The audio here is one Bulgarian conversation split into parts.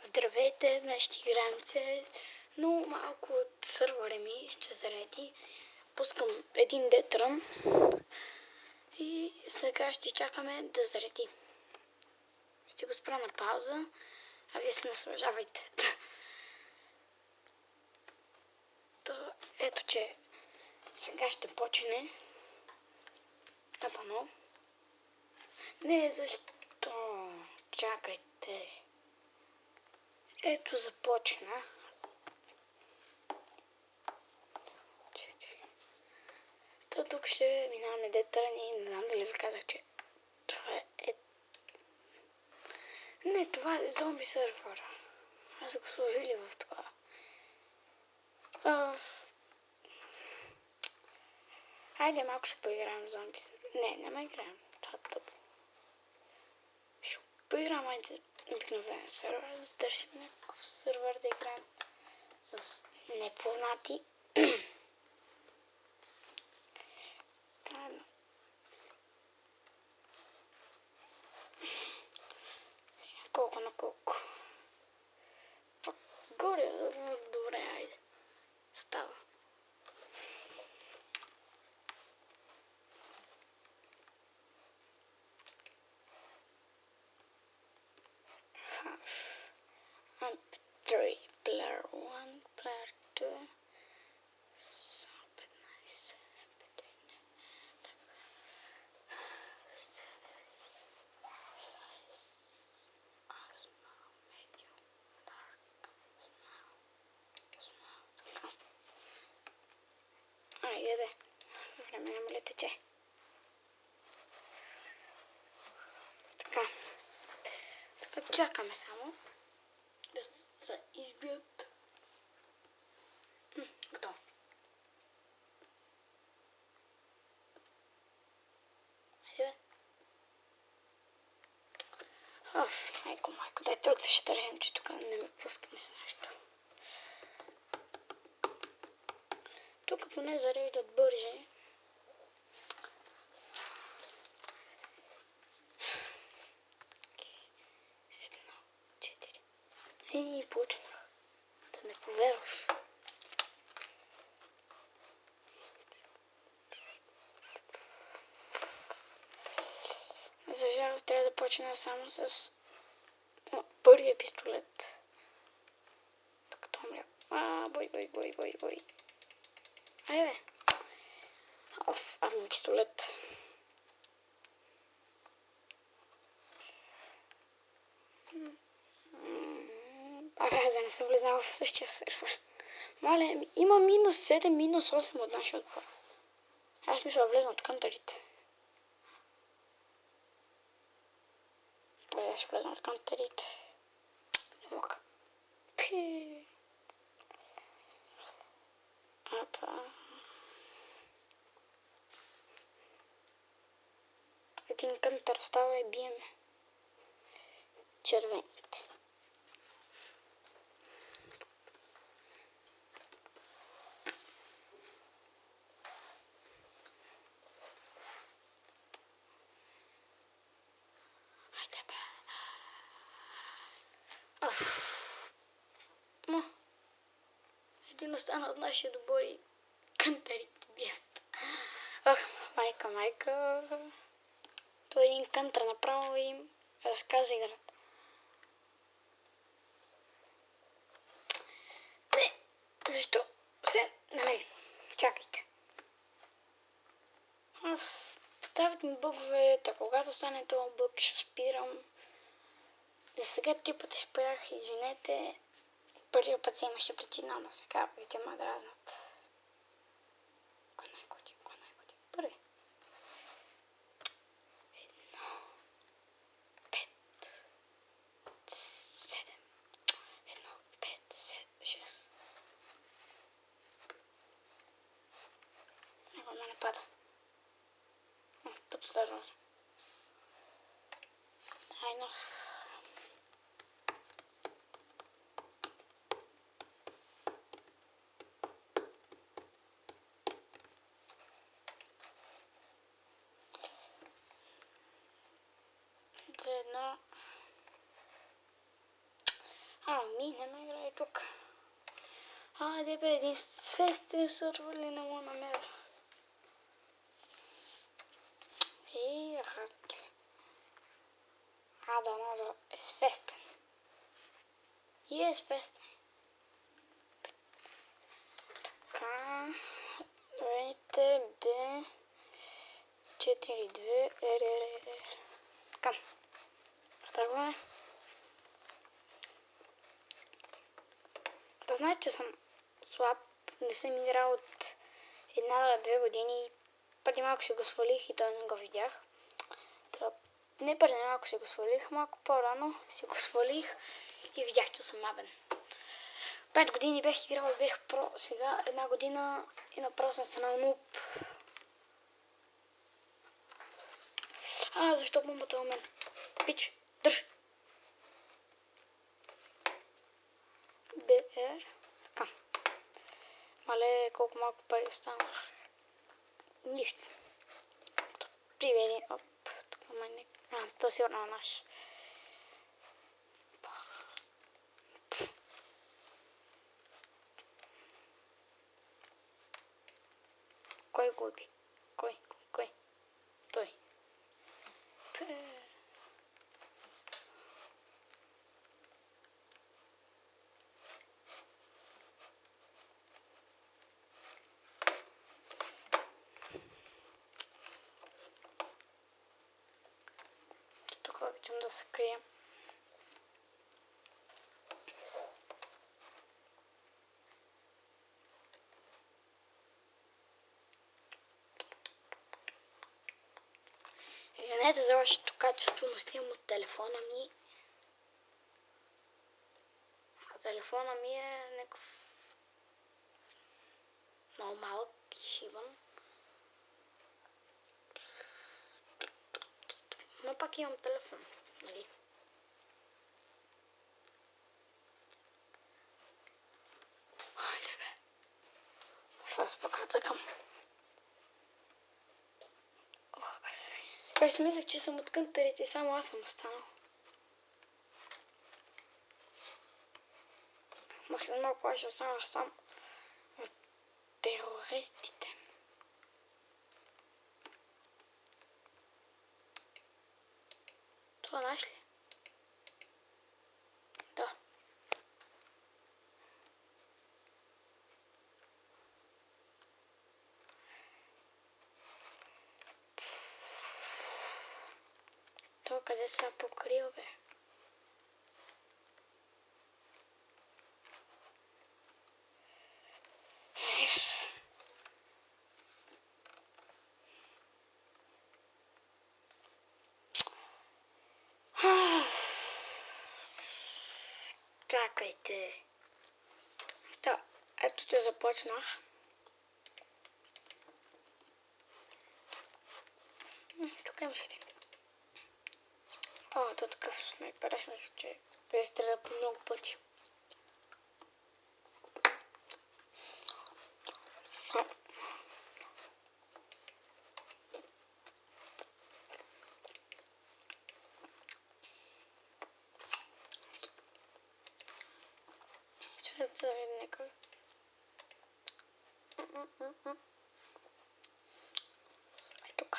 Здравейте, днес ще играем CS, но малко от сървъра ми ще зареди. Пускам един детрън и сега ще чакаме да зареди. Ще го спра на пауза, а вие се наслаждавайте. Ето, че сега ще почне. Апано. Не, защо? Чакайте. Ето, започна. Тук ще минаваме детрън и не знам дали ви казах, че това е... Не, това е зомби сървър. Аз са го сложили в това. Хайде малко ще поиграем зомби сървър. Не, няма играем. Това е тъпо. Ще поиграем айде обикновен сървър, да търсим някакъв сървър да играем с непознати. Колко на колко. Пак горе, добре, айде. Става. MP3, player 1, player 2. Айде бе, време няма ли тече? Така, сега чакаме само да се избият. Готово. Айде бе. Майко, дай тук да ще тържим, че тук не ме пускаме с нещо. Тук поне зареждат бърже. И почнах. Да не повярваш. За жалост трябва да почна само с първия пистолет. Докато умря. Бой. Айде бе. Ами пистолет. Аз да не съм влезнала в същия сервер. Моля, има минус 7, минус 8 от нашия отбор. Аз мисля да влезна от кантарите. Добре, ще влезна от кантарите. Не мога. Апа. Един кантар остава и биеме. Червените. Айде бе. Един остана от нашия добор и кантарите бият. Майка. Той един кантар направо и им разказа играта. Не, защо се на мен? Чакайте. Стават ми бъгове, когато стане това бъг, ще спирам. За сега три пъти спрях, извинете. Първия път си имаше причина, но сега вече ме дразнат. Кой най-готи? Първи. 1, 5, 7. 1, 5, 7, 6. Него ме напада. Тъп сървър. Айно. Ами, не ме играй тук. Айде бе, един свестен сървър ли не му намеря? Хаски. Да е свестен. И е свестен. Така. Дайте Б 4-2 РРР. Така. Тръгваме. Да знаете, че съм слаб. Не съм играл от 1-2 години. Преди малко си го свалих и той не го видях. Не преди малко си го свалих, малко по-рано си го свалих и видях, че съм мабен. 5 години бях играл и бях про, сега 1 година и направо съм станал нуб. Защо бомбата е у мен? Пич, дръж! БР. Така. Мале, колко малко пари останах. Нищо. Приведи. Оп, тук има не. То сигурно е наш. Кой го уби? Кой? Той. Тук обичам да се крия. Извинете за вашето качество, но снимам от телефона ми. Телефона ми е някакъв много малък и шибан. Но пак имам телефон, нали? Хайде бе. Аз пък вътъкам. Аз мислех, че съм от кънтарите и само аз съм останал. Но след малко аз ще останах сам от терористите. Това наш ли? Да. То къде се покрил, бе? Чакайте. Да, ето че започнах. Тук имаш един. То такъв снайпер, аз мисля, че без стреля по много пъти. Чакай да видим някой. Ай тук.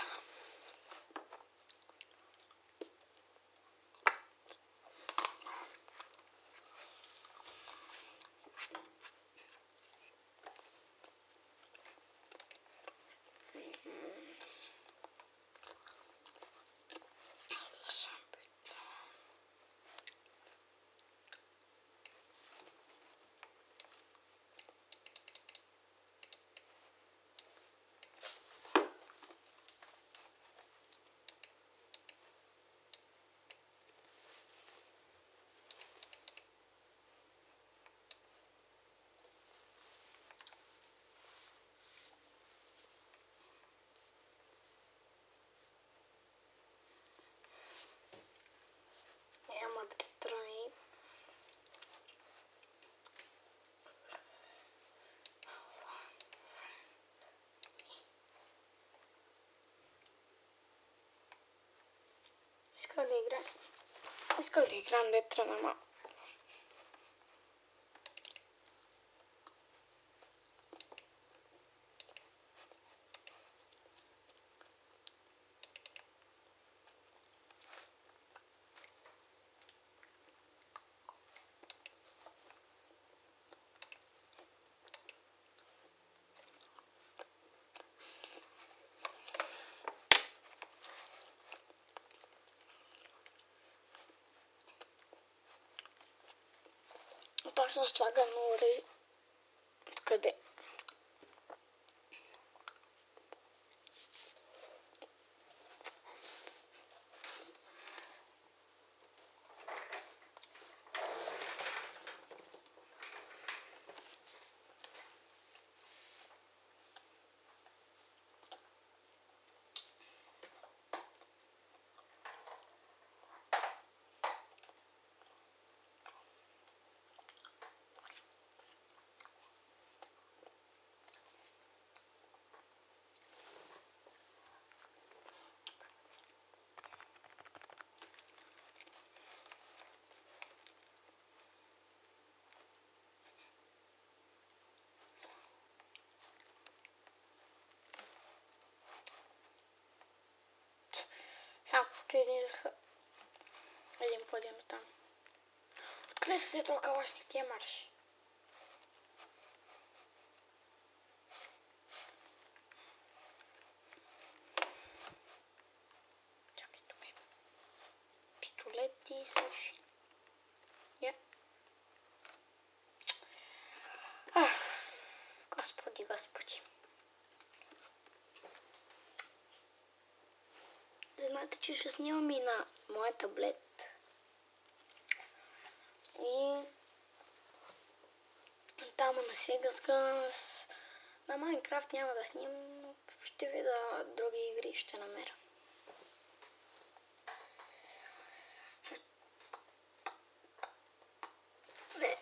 Няма да ти трои. Исках да играм Летра, ама опасност това гърно. Къде? Само те излизаха един по един оттам. Откъде се този калашник тия марш? Чакай, тук има пистолети, също. Я. Господи, господи. Знаете, че ще снимам и на моя таблет. И там на Sega Guns. На Майнкрафт няма да снимам, но ще видя други игри ще намеря. Не.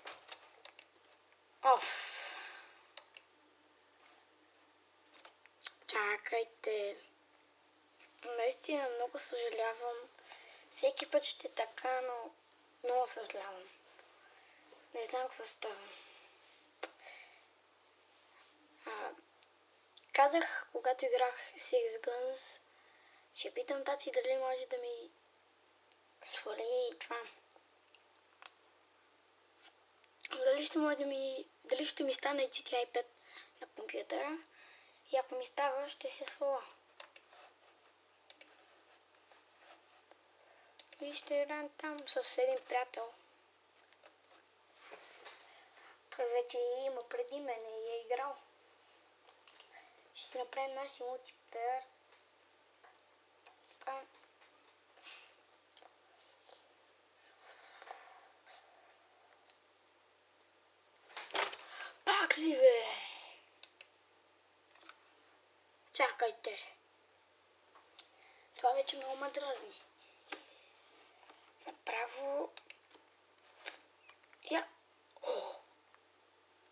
Оф. Чакайте. Наистина много съжалявам. Всеки път ще така, но много съжалявам. Не знам какво става. Казах, когато играх Sega Guns, ще питам тати дали може да ми свали това. Дали ще ми стане GTA 5 на компютъра и ако ми става, ще се сваля. И ще играем там с един приятел. Той вече има преди мене и е играл. Ще си направим нашия мултиплеер. Пак ли бе? Чакайте. Това вече много ме дразни. Направо...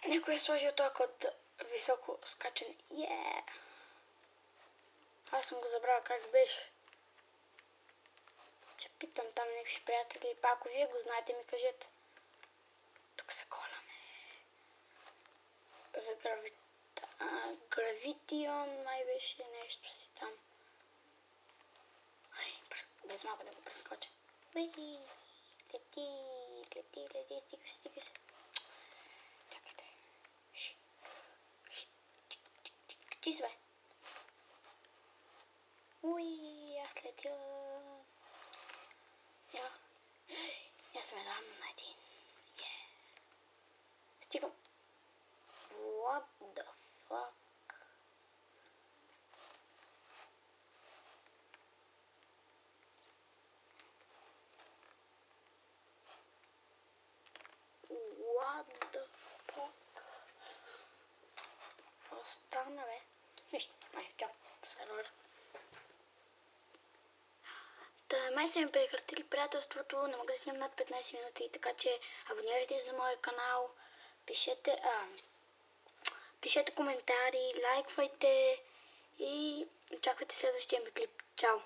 Някой е сложил този код високо скачане. Аз съм го забрал как беше. Ще питам там някакви приятели. Па ако вие го знаете, ми кажете. Тук се коляме. За Гравитион май беше нещо си там. Без малко да го прескоча. Лети, стига се. Чакайте. Ти си бе. Аз летя. Я сме заедно на един. Стигам. What the fuck? What the fuck? Какво стана, бе? Нищо. Чао. Сервер. Май са ми прекратили приятелството, не мога да снимам над 15 минути, така че абонирайте за моя канал, пишете коментари, лайквайте и очаквайте следващия ми клип. Чао!